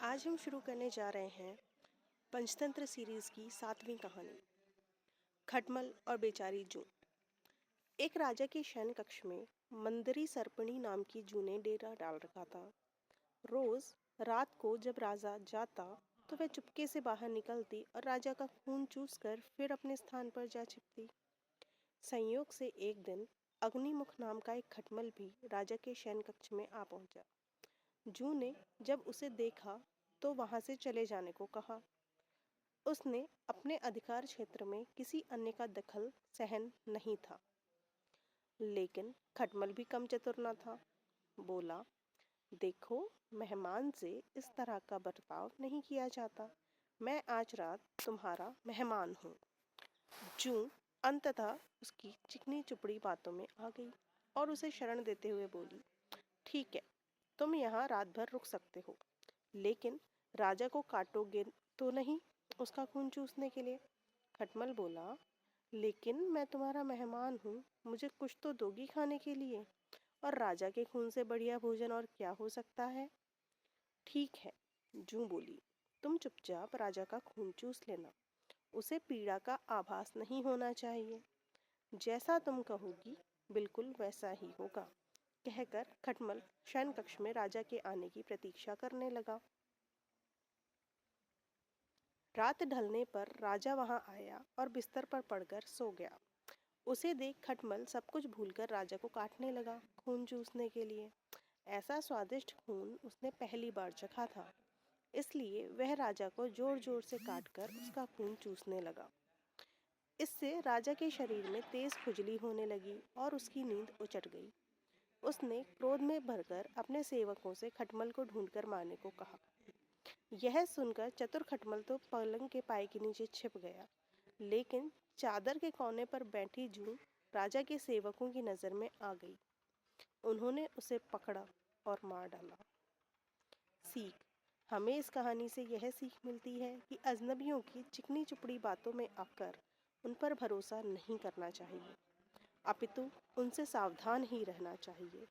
आज हम शुरू करने जा रहे हैं पंचतंत्र सीरीज की 7वीं कहानी खटमल और बेचारी जू। एक राजा के शयन कक्ष में मंदरी सर्पणी नाम की जू ने डेरा डाल रखा था। रोज रात को जब राजा जाता तो वह चुपके से बाहर निकलती और राजा का खून चूस कर फिर अपने स्थान पर जा छिपती। संयोग से एक दिन अग्निमुख नाम का एक खटमल भी राजा के शयन कक्ष में आ पहुंचा। जू ने जब उसे देखा तो वहां से चले जाने को कहा। उसने अपने अधिकार क्षेत्र में किसी अन्य का दखल सहन नहीं था। लेकिन खटमल भी कम चतुर न था। बोला, देखो, मेहमान से इस तरह का बर्ताव नहीं किया जाता। मैं आज रात तुम्हारा मेहमान हूँ। जू अंततः उसकी चिकनी चुपड़ी बातों में आ गई और उसे शरण देते हुए बोली, ठीक है, तुम यहाँ रात भर रुक सकते हो, लेकिन राजा को काटोगे तो नहीं उसका खून चूसने के लिए। खटमल बोला, लेकिन मैं तुम्हारा मेहमान हूँ, मुझे कुछ तो दोगी खाने के लिए, और राजा के खून से बढ़िया भोजन और क्या हो सकता है। ठीक है, जूं बोली, तुम चुपचाप राजा का खून चूस लेना, उसे पीड़ा का आभास नहीं होना चाहिए। जैसा तुम कहोगी बिल्कुल वैसा ही होगा, कहकर खटमल शयन कक्ष में राजा के आने की प्रतीक्षा करने लगा। रात ढलने पर राजा वहां आया और बिस्तर पर पड़कर सो गया। उसे देख खटमल सब कुछ भूलकर राजा को काटने लगा, खून चूसने के लिए। ऐसा स्वादिष्ट खून उसने पहली बार चखा था, इसलिए वह राजा को जोर जोर से काटकर उसका खून चूसने लगा। इससे राजा के शरीर में तेज खुजली होने लगी और उसकी नींद उचट गई। उसने क्रोध में भरकर अपने सेवकों से खटमल को ढूंढकर मारने को कहा। यह सुनकर चतुर खटमल तो पलंग के पाए के नीचे छिप गया, लेकिन चादर के कोने पर बैठी जू राजा के सेवकों की नजर में आ गई। उन्होंने उसे पकड़ा और मार डाला। सीख, हमें इस कहानी से यह सीख मिलती है कि अजनबियों की चिकनी चुपड़ी बातों में आकर उन पर भरोसा नहीं करना चाहिए, अपितु उनसे सावधान ही रहना चाहिए।